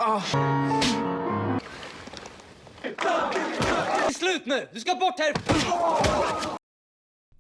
Slut nu! Du ska bort härifrån!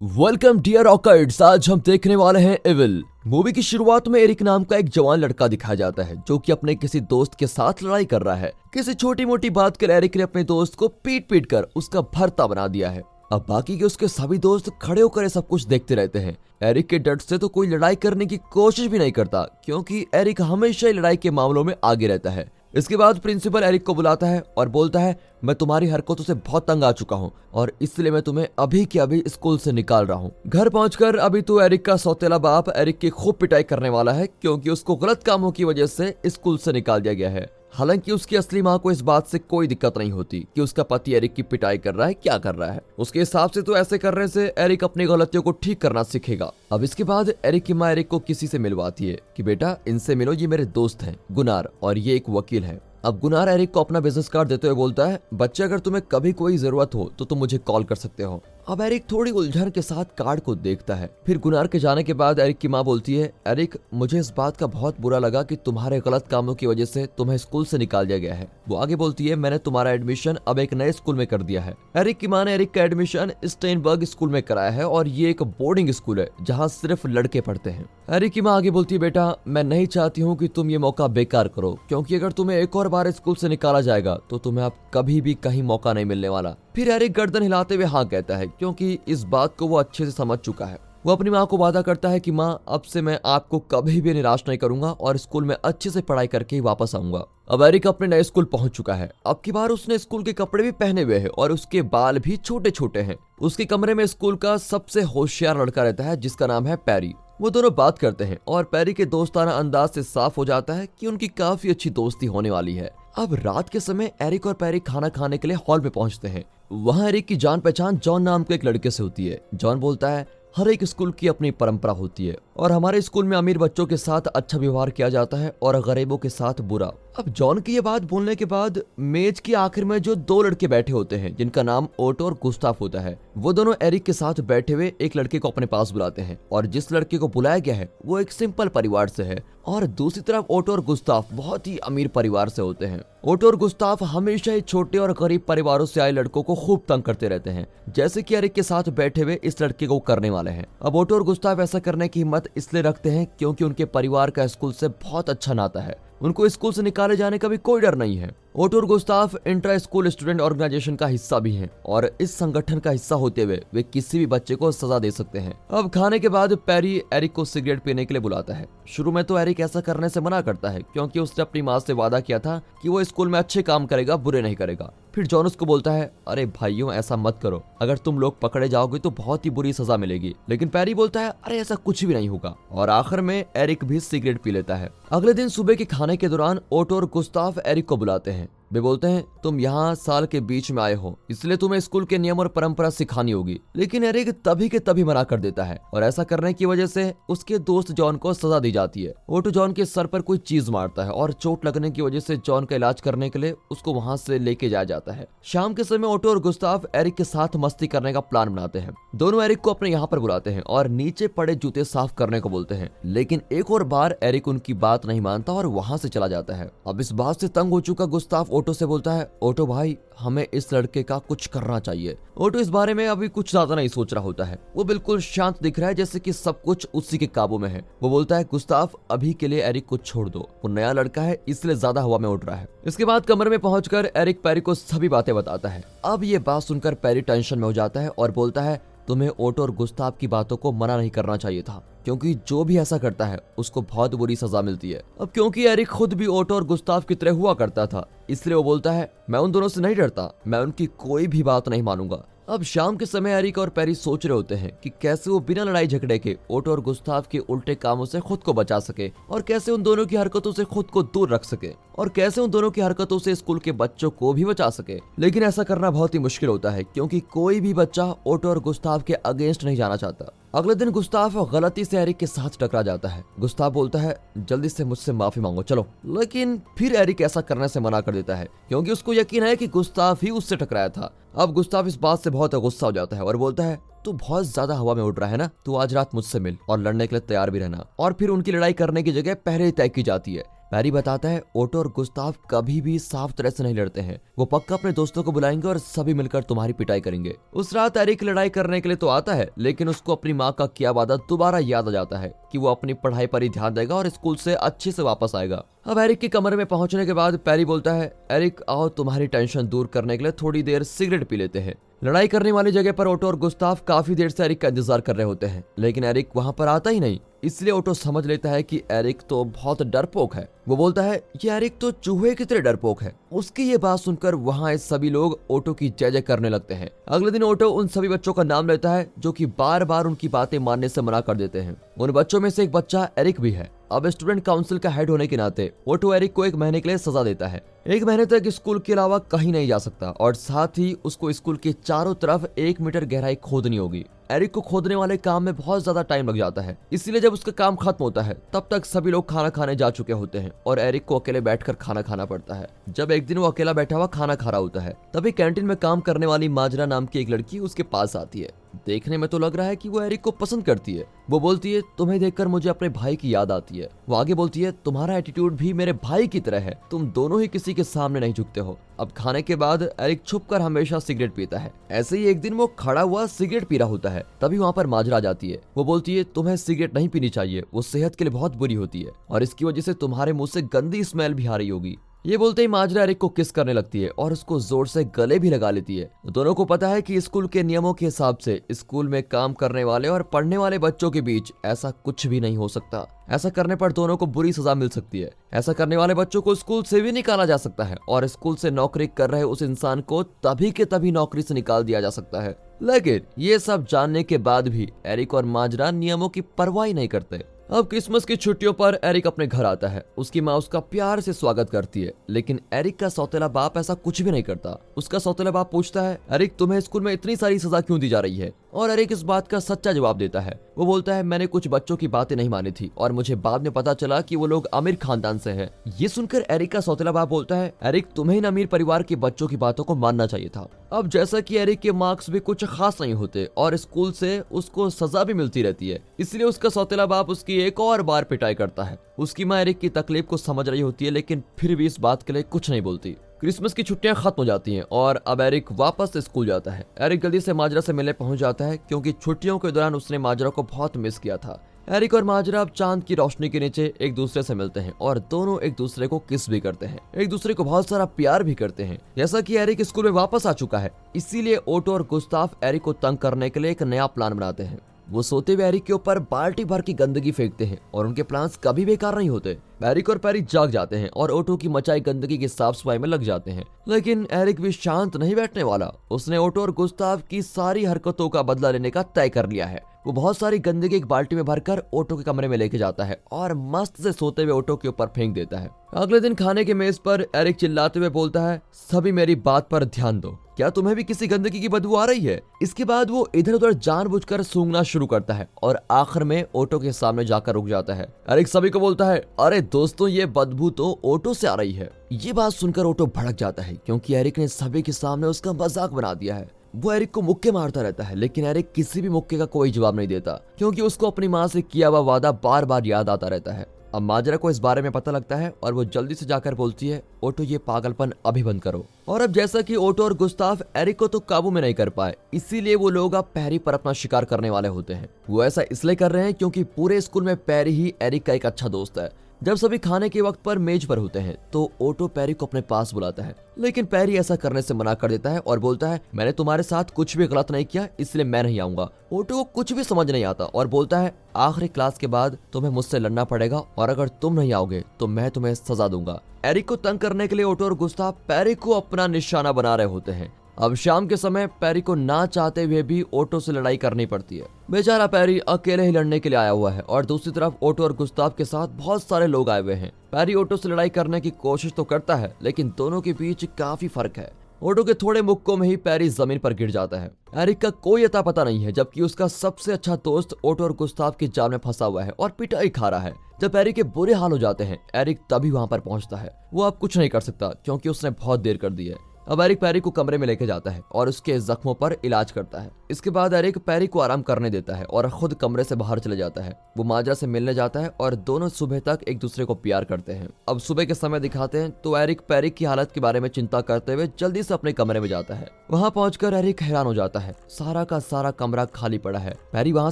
Welcome dear awkwards. आज हम देखने वाले हैं एविल। मूवी की शुरुआत में एरिक नाम का एक जवान लड़का दिखाया जाता है जो कि अपने किसी दोस्त के साथ लड़ाई कर रहा है। किसी छोटी मोटी बात के लिए एरिक ने अपने दोस्त को पीट पीट कर उसका भरता बना दिया है। अब बाकी के उसके सभी दोस्त खड़े होकर सब कुछ देखते रहते हैं। एरिक के डर से तो कोई लड़ाई करने की कोशिश भी नहीं करता क्योंकि एरिक हमेशा ही लड़ाई के मामलों में आगे रहता है। इसके बाद प्रिंसिपल एरिक को बुलाता है और बोलता है, मैं तुम्हारी हरकतों से बहुत तंग आ चुका हूँ और इसलिए मैं तुम्हें अभी के अभी स्कूल से निकाल रहा हूँ। घर पहुंचकर अभी तो एरिक का सौतेला बाप एरिक की खूब पिटाई करने वाला है क्योंकि उसको गलत कामों की वजह से स्कूल से निकाल दिया गया है। हालांकि उसकी असली माँ को इस बात से कोई दिक्कत नहीं होती कि उसका पति एरिक की पिटाई कर रहा है, क्या कर रहा है। उसके हिसाब से तो ऐसे करने से एरिक अपनी गलतियों को ठीक करना सीखेगा। अब इसके बाद एरिक की माँ एरिक को किसी से मिलवाती है कि बेटा इनसे मिलो, ये मेरे दोस्त हैं गुनार और ये एक वकील है। अब गुनार एरिक को अपना बिजनेस कार्ड देते हुए बोलता है, बच्चे अगर तुम्हें कभी कोई जरूरत हो तो तुम मुझे कॉल कर सकते हो। अब एरिक थोड़ी उलझन के साथ कार्ड को देखता है। फिर गुनार के जाने के बाद एरिक की माँ बोलती है, एरिक मुझे इस बात का बहुत बुरा लगा कि तुम्हारे गलत कामों की वजह से तुम्हें स्कूल से निकाल दिया गया है। वो आगे बोलती है, मैंने तुम्हारा एडमिशन अब एक नए स्कूल में कर दिया है। एरिक की माँ ने एरिक का एडमिशन स्टेनबर्ग स्कूल में कराया है और ये एक बोर्डिंग स्कूल है जहाँ सिर्फ लड़के पढ़ते हैं। एरिक की माँ आगे बोलती है, बेटा मैं नहीं चाहती हूँ कि तुम ये मौका बेकार करो क्योंकि अगर तुम्हें एक और बार स्कूल से निकाला जाएगा तो तुम्हें अब कभी भी कहीं मौका नहीं मिलने वाला। फिर एरिक गर्दन हिलाते हुए हाँ कहता है क्योंकि इस बात को वो अच्छे से समझ चुका है। वो अपनी माँ को वादा करता है कि माँ अब से मैं आपको कभी भी निराश नहीं करूंगा और स्कूल में अच्छे से पढ़ाई करके ही वापस आऊंगा। अब एरिक अपने नए स्कूल पहुंच चुका है। अब की बार उसने स्कूल के कपड़े भी पहने हुए हैं और उसके बाल भी छोटे छोटे हैं। उसके कमरे में स्कूल का सबसे होशियार लड़का रहता है जिसका नाम है पैरी। वो दोनों बात करते हैं और पैरी के दोस्ताना अंदाज से साफ हो जाता है कि उनकी काफी अच्छी दोस्ती होने वाली है। अब रात के समय एरिक और पैरी खाना खाने के लिए हॉल में पहुंचते हैं। वहां एरिक की जान पहचान जॉन नाम के एक लड़के से होती है। जॉन बोलता है, हर एक स्कूल की अपनी परंपरा होती है और हमारे स्कूल में अमीर बच्चों के साथ अच्छा व्यवहार किया जाता है और गरीबों के साथ बुरा। अब जॉन की ये बात बोलने के बाद मेज की आखिर में जो दो लड़के बैठे होते हैं जिनका नाम ओटो और गुस्ताफ होता है, वो दोनों एरिक के साथ बैठे हुए एक लड़के को अपने पास बुलाते हैं और जिस लड़के को बुलाया गया है वो एक सिंपल परिवार से है और दूसरी तरफ ओटो और गुस्ताफ बहुत ही अमीर परिवार से होते हैं। ओटो और गुस्ताफ हमेशा ही छोटे और गरीब परिवारों से आए लड़कों को खूब तंग करते रहते हैं, जैसे कि एरिक के साथ बैठे हुए इस लड़के को करने वाले हैं। अब ओटो और गुस्ताफ ऐसा करने की हिम्मत इसलिए रखते हैं क्योंकि उनके परिवार का स्कूल से बहुत अच्छा नाता है। उनको स्कूल से निकाले जाने का भी कोई डर नहीं है। ओटो और Gustaf intra school student organization का हिस्सा भी हैं और इस संगठन का हिस्सा होते हुए वे किसी भी बच्चे को सजा दे सकते हैं। अब खाने के बाद पैरी एरिक को सिगरेट पीने के लिए बुलाता है। शुरू में तो एरिक ऐसा करने से मना करता है क्योंकि उसने अपनी माँ से वादा किया था कि वो स्कूल में अच्छे काम करेगा, बुरे नहीं करेगा। फिर जॉन उसको बोलता है, अरे भाइयों ऐसा मत करो, अगर तुम लोग पकड़े जाओगे तो बहुत ही बुरी सजा मिलेगी। लेकिन पैरी बोलता है, अरे ऐसा कुछ भी नहीं होगा और आखिर में एरिक भी सिगरेट पी लेता है। अगले दिन सुबह के खाने के दौरान ओटो और गुस्ताफ एरिक को बुलाते हैं। वे बोलते हैं, तुम यहाँ साल के बीच में आए हो इसलिए तुम्हें स्कूल के नियम और परंपरा सिखानी होगी। लेकिन एरिक तभी के तभी मना कर देता है और ऐसा करने की वजह से उसके दोस्त जॉन को सजा दी जाती है। ओटो जॉन के सर पर कोई चीज मारता है और चोट लगने की वजह से जॉन का इलाज करने के लिए उसको वहां से लेके जाया जाता है। शाम के समय ओटो और गुस्ताफ एरिक के साथ मस्ती करने का प्लान बनाते हैं। दोनों एरिक को अपने यहाँ पर बुलाते हैं और नीचे पड़े जूते साफ करने को बोलते हैं, लेकिन एक और बार एरिक उनकी बात नहीं मानता और वहां से चला जाता है। अब इस बात से तंग हो चुका गुस्ताफ ओटो से बोलता है, ओटो भाई हमें इस लड़के का कुछ करना चाहिए। ओटो इस बारे में अभी कुछ ज्यादा नहीं सोच रहा होता है। वो बिल्कुल शांत दिख रहा है जैसे कि सब कुछ उसी के काबू में है। वो बोलता है, गुस्ताफ अभी के लिए एरिक को छोड़ दो, वो नया लड़का है इसलिए ज्यादा हवा में उड़ रहा है। इसके बाद कमरे में पहुंचकर एरिक पैरी को सभी बातें बताता है। अब ये बात सुनकर पैरी टेंशन में हो जाता है और बोलता है, तुम्हें ओटो और गुस्ताफ की बातों को मना नहीं करना चाहिए था क्योंकि जो भी ऐसा करता है उसको बहुत बुरी सजा मिलती है। अब क्योंकि एरिक खुद भी ओटो और गुस्ताफ की तरह हुआ करता था इसलिए वो बोलता है, मैं उन दोनों से नहीं डरता, मैं उनकी कोई भी बात नहीं मानूंगा। अब शाम के समय एरिक और पैरी सोच रहे होते हैं कि कैसे वो बिना लड़ाई झगड़े के ओटो और गुस्ताफ के उल्टे कामों से खुद को बचा सके और कैसे उन दोनों की हरकतों से खुद को दूर रख सके और कैसे उन दोनों की हरकतों से स्कूल के बच्चों को भी बचा सके। लेकिन ऐसा करना बहुत ही मुश्किल होता है क्योंकि कोई भी बच्चा ओटो और गुस्ताफ के अगेंस्ट नहीं जाना चाहता। अगले दिन गुस्ताफ गलती से एरिक के साथ टकरा जाता है। गुस्ताफ बोलता है, जल्दी से मुझसे माफी मांगो चलो। लेकिन फिर एरिक ऐसा करने से मना कर देता है क्योंकि उसको यकीन है कि गुस्ताफ ही उससे टकराया था। अब गुस्ताफ इस बात से बहुत गुस्सा हो जाता है और बोलता है, तू बहुत ज्यादा हवा में उड़ रहा है ना, तू आज रात मुझसे मिल और लड़ने के लिए तैयार भी रहना। और फिर उनकी लड़ाई करने की जगह पहले ही तय की जाती है। पैरी बताता है ओटो और गुस्ताव कभी भी साफ तरह से नहीं लड़ते हैं। वो पक्का अपने दोस्तों को बुलाएंगे और सभी मिलकर तुम्हारी पिटाई करेंगे। उस रात एरिक लड़ाई करने के लिए तो आता है, लेकिन उसको अपनी माँ का किया वादा दोबारा याद आ जाता है कि वो अपनी पढ़ाई पर ही ध्यान देगा और स्कूल से अच्छे से वापस आएगा। अब एरिक के कमरे में पहुंचने के बाद पैरी बोलता है, एरिक आओ तुम्हारी टेंशन दूर करने के लिए थोड़ी देर सिगरेट पी लेते हैं। लड़ाई करने वाली जगह पर ओटो और गुस्ताव काफी देर से एरिक का इंतजार कर रहे होते हैं, लेकिन एरिक वहां पर आता ही नहीं। इसलिए ओटो समझ लेता है कि एरिक तो बहुत डरपोक है। वो बोलता है ये एरिक तो चूहे की तरह डरपोक है। उसकी ये बात सुनकर वहाँ सभी लोग ओटो की जय जय करने लगते हैं। अगले दिन ओटो उन सभी बच्चों का नाम लेता है जो कि बार बार उनकी बातें मानने से मना कर देते हैं। उन बच्चों में से एक बच्चा एरिक भी है। अब स्टूडेंट काउंसिल का हेड होने के नाते ओटो एरिक को 1 महीने के लिए सजा देता है। 1 महीने तक स्कूल के अलावा कहीं नहीं जा सकता और साथ ही उसको स्कूल के चारों तरफ 1 मीटर गहराई खोदनी होगी। एरिक को खोदने वाले काम में बहुत ज्यादा टाइम लग जाता है, इसलिए जब उसका काम खत्म होता है तब तक सभी लोग खाना खाने जा चुके होते हैं और एरिक को अकेले बैठकर खाना खाना पड़ता है। जब एक दिन वो अकेला बैठा हुआ खाना खा रहा होता है, तभी कैंटीन में काम करने वाली माजरा नाम की एक लड़की उसके पास आती है। देखने में तो लग रहा है कि वो एरिक को पसंद करती है। वो बोलती है तुम्हें देखकर मुझे अपने भाई की याद आती है। वो आगे बोलती है तुम्हारा एटीट्यूड भी मेरे भाई की तरह है, तुम दोनों ही किसी के सामने नहीं झुकते हो। अब खाने के बाद एरिक छुपकर हमेशा सिगरेट पीता है। ऐसे ही एक दिन वो खड़ा हुआ सिगरेट पी रहा होता है, तभी वहाँ पर माजरा आ जाती है। वो बोलती है तुम्हें सिगरेट नहीं पीनी चाहिए, वो सेहत के लिए बहुत बुरी होती है और इसकी वजह से तुम्हारे मुंह से गंदी स्मेल भी आ रही होगी। ये बोलते ही माजरा एरिक को किस करने लगती है और उसको जोर से गले भी लगा लेती है। दोनों को पता है कि स्कूल के नियमों के हिसाब से स्कूल में काम करने वाले और पढ़ने वाले बच्चों के बीच ऐसा कुछ भी नहीं हो सकता। ऐसा करने पर दोनों को बुरी सजा मिल सकती है। ऐसा करने वाले बच्चों को स्कूल से भी निकाला जा सकता है और स्कूल से नौकरी कर रहे उस इंसान को तभी के तभी नौकरी से निकाल दिया जा सकता है। लेकिन ये सब जानने के बाद भी एरिक और माजरा नियमों की परवाह नहीं करते। अब क्रिसमस की छुट्टियों पर एरिक अपने घर आता है। उसकी माँ उसका प्यार से स्वागत करती है, लेकिन एरिक का सौतेला बाप ऐसा कुछ भी नहीं करता। उसका सौतेला बाप पूछता है एरिक तुम्हें स्कूल में इतनी सारी सजा क्यों दी जा रही है, और एरिक इस बात का सच्चा जवाब देता है। वो बोलता है मैंने कुछ बच्चों की बातें नहीं मानी थी और मुझे बाद में पता चला कि वो लोग अमीर खानदान से हैं। ये सुनकर एरिक का सौतेला बाप बोलता है एरिक तुम्हें इन अमीर परिवार के बच्चों की बातों को मानना चाहिए था। अब जैसा कि एरिक के मार्क्स भी कुछ खास नहीं होते और स्कूल से उसको सजा भी मिलती रहती है, इसलिए उसका सौतेला बाप उसकी एक और बार पिटाई करता है। उसकी माँ एरिक की तकलीफ को समझ रही होती है, लेकिन फिर भी इस बात के लिए कुछ नहीं बोलती। क्रिसमस की छुट्टियां खत्म हो जाती हैं और अब एरिक वापस स्कूल जाता है। एरिक जल्दी से माजरा से मिलने पहुंच जाता है क्योंकि छुट्टियों के दौरान उसने माजरा को बहुत मिस किया था। एरिक और माजरा अब चांद की रोशनी के नीचे एक दूसरे से मिलते हैं और दोनों एक दूसरे को किस भी करते हैं, एक दूसरे को बहुत सारा प्यार भी करते हैं। जैसा कि एरिक स्कूल में वापस आ चुका है, इसीलिए ओटो और गुस्ताव एरिक को तंग करने के लिए एक नया प्लान बनाते हैं। वो सोते हुए एरिक के ऊपर बाल्टी भर की गंदगी फेंकते हैं और उनके प्लान्स कभी बेकार नहीं होते। एरिक और पैरी जाग जाते हैं और ओटो की मचाई गंदगी की साफ सफाई में लग जाते हैं, लेकिन एरिक भी शांत नहीं बैठने वाला। उसने ओटो और गुस्ताव की सारी हरकतों का बदला लेने का तय कर लिया है। वो बहुत सारी गंदगी एक बाल्टी में भरकर ओटो के कमरे में लेके जाता है और मस्त से सोते हुए ओटो के ऊपर फेंक देता है। अगले दिन खाने के मेज पर एरिक चिल्लाते हुए बोलता है सभी मेरी बात पर ध्यान दो, क्या तुम्हें भी किसी गंदगी की बदबू आ रही है? इसके बाद वो इधर उधर जानबूझकर सूंघना शुरू करता है और आखिर में ओटो के सामने जाकर रुक जाता है। एरिक सभी को बोलता है अरे दोस्तों, ये बदबू तो ओटो से आ रही है। ये बात सुनकर ओटो भड़क जाता है क्योंकि एरिक ने सभी के सामने उसका मजाक बना दिया है। वो एरिक को मुक्के मारता रहता है, लेकिन एरिक किसी भी मुक्के का कोई जवाब नहीं देता क्योंकि उसको अपनी माँ से किया हुआ वादा बार बार याद आता रहता है। अब माजरा को इस बारे में पता लगता है और वो जल्दी से जाकर बोलती है ओटो ये पागलपन अभी बंद करो। और अब जैसा कि ओटो और गुस्ताव एरिक को तो काबू में नहीं कर पाए, इसीलिए वो लोग अब पैरी पर अपना शिकार करने वाले होते हैं। वो ऐसा इसलिए कर रहे हैं क्योंकि पूरे स्कूल में पैरी ही एरिक का एक अच्छा दोस्त है। जब सभी खाने के वक्त पर मेज पर होते हैं तो ओटो पैरी को अपने पास बुलाता है, लेकिन पैरी ऐसा करने से मना कर देता है और बोलता है मैंने तुम्हारे साथ कुछ भी गलत नहीं किया, इसलिए मैं नहीं आऊंगा। ओटो को कुछ भी समझ नहीं आता और बोलता है आखिरी क्लास के बाद तुम्हें मुझसे लड़ना पड़ेगा और अगर तुम नहीं आओगे तो मैं तुम्हें सजा दूंगा। एरिक को तंग करने के लिए ओटो और गुस्ताव पैरी को अपना निशाना बना रहे होते हैं। अब शाम के समय पैरी को ना चाहते हुए भी ओटो से लड़ाई करनी पड़ती है। बेचारा पैरी अकेले ही लड़ने के लिए आया हुआ है और दूसरी तरफ ओटो और गुस्ताव के साथ बहुत सारे लोग आए हुए हैं। पैरी ओटो से लड़ाई करने की कोशिश तो करता है, लेकिन दोनों के बीच काफी फर्क है। ओटो के थोड़े मुक्कों में ही पैरी जमीन पर गिर जाता है। एरिक का कोई अता पता नहीं है, जबकि उसका सबसे अच्छा दोस्त ओटो और गुस्ताव की जाल में फंसा हुआ है और पिटाई खा रहा है। जब एरिक के बुरे हाल हो जाते हैं, एरिक तभी वहां पर पहुंचता है। वो अब कुछ नहीं कर सकता क्योंकि उसने बहुत देर कर दी है। अब एरिक पैरी को कमरे में लेके जाता है और उसके जख्मों पर इलाज करता है। इसके बाद एरिक पैरी को आराम करने देता है और खुद कमरे से बाहर चले जाता है। वो माजरा से मिलने जाता है और दोनों सुबह तक एक दूसरे को प्यार करते हैं। अब सुबह के समय दिखाते हैं तो एरिक पैरी की हालत के बारे में चिंता करते हुए जल्दी से अपने कमरे में जाता है। वहाँ पहुंचकर एरिक हैरान हो जाता है, सारा का सारा कमरा खाली पड़ा है। पैरी वहाँ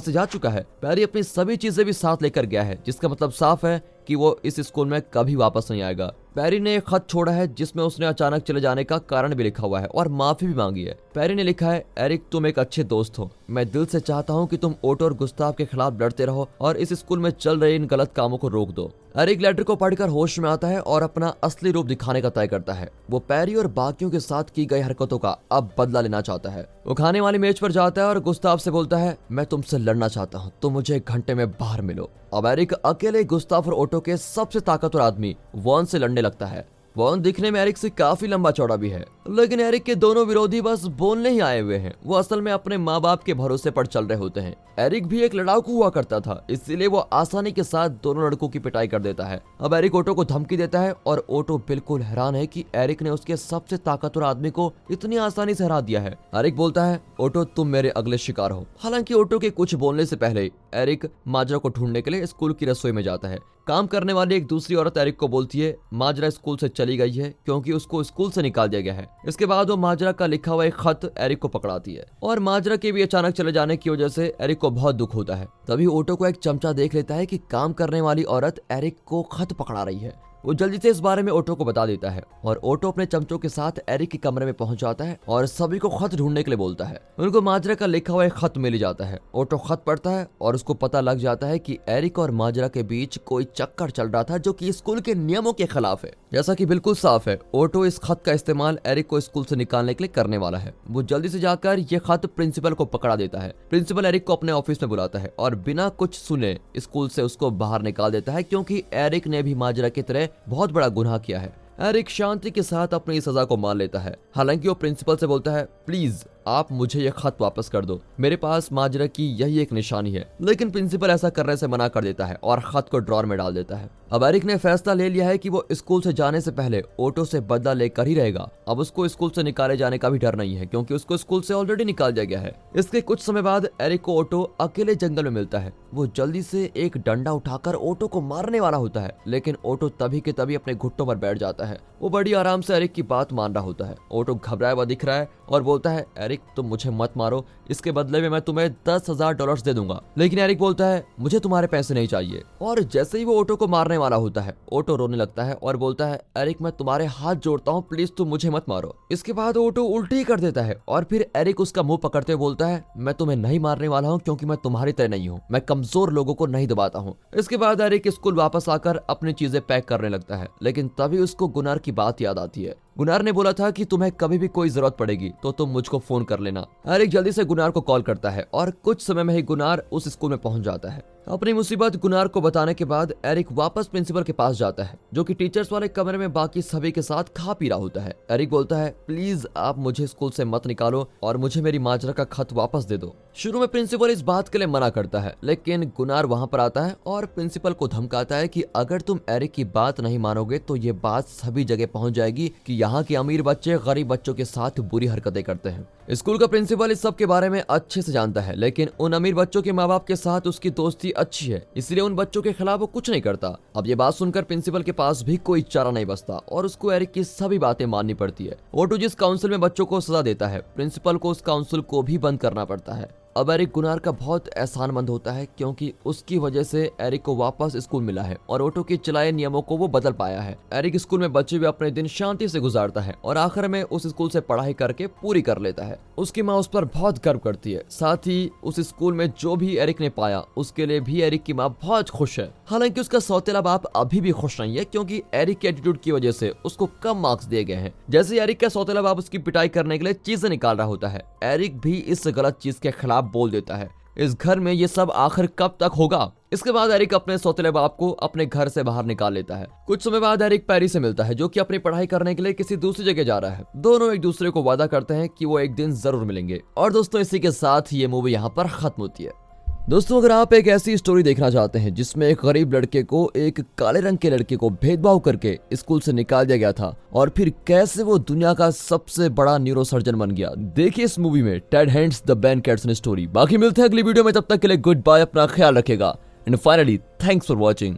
से जा चुका है। पैरी अपनी सभी चीजें भी साथ लेकर गया है, जिसका मतलब साफ है कि वो इस स्कूल में कभी वापस नहीं आएगा। पैरी ने एक खत छोड़ा है जिसमें उसने अचानक चले जाने का कारण भी लिखा हुआ है और माफी भी मांगी है। पैरी ने लिखा है, एरिक तुम एक अच्छे दोस्त हो। मैं दिल से चाहता हूँ कि तुम ओटो और गुस्ताव के खिलाफ लड़ते रहो और इस स्कूल में चल रहे इन गलत कामों को रोक दो। एरिक लेटर को पढ़कर होश में आता है और अपना असली रूप दिखाने का तय करता है। वो पैरी और बाकियों के साथ की गई हरकतों का अब बदला लेना चाहता है। वो खाने वाली मेज पर जाता है और गुस्ताव से बोलता है, मैं तुमसे लड़ना चाहता हूँ, तुम मुझे 1 घंटे में बाहर मिलो। अब एरिक अकेले गुस्ताव और ओटो के सबसे ताकतवर आदमी वॉन से लड़ने लगता है। वॉन दिखने में एरिक से काफी लंबा चौड़ा भी है, लेकिन एरिक के दोनों विरोधी बस बोलने ही आए हुए हैं। वो असल में अपने माँ बाप के भरोसे पर चल रहे होते हैं। एरिक भी एक लड़ाकू हुआ करता था, इसीलिए वो आसानी के साथ दोनों लड़कों की पिटाई कर देता है। अब एरिक ओटो को धमकी देता है और ओटो बिल्कुल हैरान है कि एरिक ने उसके सबसे ताकतवर आदमी को इतनी आसानी से हरा दिया है। एरिक बोलता है, ओटो तुम मेरे अगले शिकार हो। हालांकि ओटो के कुछ बोलने से पहले एरिक माजरा को ढूंढने के लिए स्कूल की रसोई में जाता है। काम करने वाली एक दूसरी औरत एरिक को बोलती है, माजरा स्कूल से चली गई है क्योंकि उसको स्कूल से निकाल दिया गया है। इसके बाद वो माजरा का लिखा हुआ एक खत एरिक को पकड़ाती है और माजरा के भी अचानक चले जाने की वजह से एरिक को बहुत दुख होता है। तभी ओटो को एक चमचा देख लेता है कि काम करने वाली औरत एरिक को खत पकड़ा रही है। वो जल्दी से इस बारे में ओटो को बता देता है और ओटो अपने चमचों के साथ एरिक के कमरे में पहुंच जाता है और सभी को खत ढूंढने के लिए बोलता है। उनको माजरा का लिखा हुआ एक खत मिल जाता है। ओटो खत पढ़ता है और उसको पता लग जाता है कि एरिक और माजरा के बीच कोई चक्कर चल रहा था जो कि स्कूल के नियमों के खिलाफ है। जैसा कि बिल्कुल साफ है, ओटो इस खत का इस्तेमाल एरिक को स्कूल से निकालने के लिए करने वाला है। वो जल्दी से जाकर ये खत प्रिंसिपल को पकड़ा देता है। प्रिंसिपल एरिक को अपने ऑफिस में बुलाता है और बिना कुछ सुने स्कूल से उसको बाहर निकाल देता है, क्योंकि एरिक ने भी माजरा की तरह बहुत बड़ा गुनाह किया है। एरिक शांति के साथ अपनी सजा को मान लेता है। हालांकि वो प्रिंसिपल से बोलता है, प्लीज आप मुझे ये खत वापस कर दो, मेरे पास माजरा की यही एक निशानी है। लेकिन प्रिंसिपल ऐसा करने से मना कर देता है और खत को ड्रॉर में डाल देता है। अब एरिक ने फैसला ले लिया है कि वो स्कूल से जाने से पहले ओटो से बदला लेकर ही रहेगा। अब उसको स्कूल से निकाले जाने का भी डर नहीं है, क्योंकि उसको स्कूल से ऑलरेडी निकाल दिया गया है। इसके कुछ समय बाद एरिक को ओटो अकेले जंगल में मिलता है। वो जल्दी से एक डंडा उठाकर ओटो को मारने वाला होता है, लेकिन ओटो तभी के तभी अपने घुटनों पर बैठ जाता है। वो बड़ी आराम से एरिक की बात मान रहा होता है। ओटो घबराया हुआ दिख रहा है और बोलता है, एरिक तुम मुझे मत मारो, इसके बदले में मैं तुम्हें $10,000 दे दूंगा। लेकिन एरिक बोलता है, मुझे तुम्हारे पैसे नहीं चाहिए। और जैसे ही वो ओटो को मारने वाला होता है, ओटो रोने लगता है और बोलता है, एरिक मैं तुम्हारे हाथ जोड़ता हूँ, प्लीज तुम मुझे मत मारो। इसके बाद ओटो उल्टी कर देता है और फिर एरिक उसका मुंह पकड़ते हुए बोलता है, मैं तुम्हें नहीं मारने वाला हूँ, क्योंकि मैं तुम्हारी तरह नहीं हूँ, मैं कमजोर लोगों को नहीं दबाता हूँ। इसके बाद एरिक स्कूल वापस आकर अपनी चीजें पैक करने लगता है, लेकिन तभी उसको गुनार की बात याद आती है। गुनार ने बोला था कि तुम्हें कभी भी कोई जरूरत पड़ेगी तो तुम मुझको फोन कर लेना। एरिक जल्दी से गुनार को कॉल करता है और कुछ समय में ही गुनार उस स्कूल में पहुंच जाता है। अपनी मुसीबत गुनार को बताने के बाद एरिक वापस प्रिंसिपल के पास जाता है, जो कि टीचर्स वाले कमरे में बाकी सभी के साथ खा पी रहा होता है। एरिक बोलता है, प्लीज आप मुझे स्कूल से मत निकालो और मुझे मेरी माजरा का खत वापस दे दो। शुरू में प्रिंसिपल इस बात के लिए मना करता है, लेकिन गुनार वहां पर आता है और प्रिंसिपल को धमकाता है कि अगर तुम एरिक की बात नहीं मानोगे तो ये बात सभी जगह पहुंच जाएगी कि यहाँ के अमीर बच्चे गरीब बच्चों के साथ बुरी हरकतें करते हैं। स्कूल का प्रिंसिपल इस सब के बारे में अच्छे से जानता है, लेकिन उन अमीर बच्चों के माँ बाप के साथ उसकी दोस्ती अच्छी है, इसलिए उन बच्चों के खिलाफ वो कुछ नहीं करता। अब ये बात सुनकर प्रिंसिपल के पास भी कोई चारा नहीं बचता और उसको एरिक की सभी बातें माननी पड़ती है। ओटो जिस काउंसिल में बच्चों को सजा देता है, प्रिंसिपल को उस काउंसिल को भी बंद करना पड़ता है। अब एरिक गुनार का बहुत एहसानमंद होता है, क्योंकि उसकी वजह से एरिक को वापस स्कूल मिला है और ओटो के चलाए नियमों को वो बदल पाया है। एरिक स्कूल में बचे हुए अपने दिन शांति से गुजारता है और आखिर में उस स्कूल से पढ़ाई करके पूरी कर लेता है। उसकी माँ उस पर बहुत गर्व करती है। साथ ही उस स्कूल में जो भी एरिक ने पाया उसके लिए भी एरिक की माँ बहुत खुश है। हालांकि उसका सौतेला बाप अभी भी खुश नहीं है, क्योंकि एरिक के एटीट्यूड की वजह से उसको कम मार्क्स दिए गए हैं। जैसे एरिक का सौतेला बाप उसकी पिटाई करने के लिए चीजें निकाल रहा होता है, एरिक भी इस गलत चीज के खिलाफ बोल देता है। इस घर में ये सब आखिर कब तक होगा? इसके बाद एरिक अपने सौतेले बाप को अपने घर से बाहर निकाल लेता है। कुछ समय बाद एरिक पैरी से मिलता है, जो कि अपनी पढ़ाई करने के लिए किसी दूसरी जगह जा रहा है। दोनों एक दूसरे को वादा करते हैं कि वो एक दिन जरूर मिलेंगे। और दोस्तों, इसी के साथ ये मूवी यहाँ पर खत्म होती है। दोस्तों अगर आप एक ऐसी स्टोरी देखना चाहते हैं जिसमें एक गरीब लड़के को एक काले रंग के लड़के को भेदभाव करके स्कूल से निकाल दिया गया था और फिर कैसे वो दुनिया का सबसे बड़ा न्यूरोसर्जन बन गया, देखिए इस मूवी में Ted hands the Ben Carson story. बाकी मिलते हैं अगली वीडियो में, तब तक के लिए गुड बाय, अपना ख्याल रखेगा and finally thanks for watching.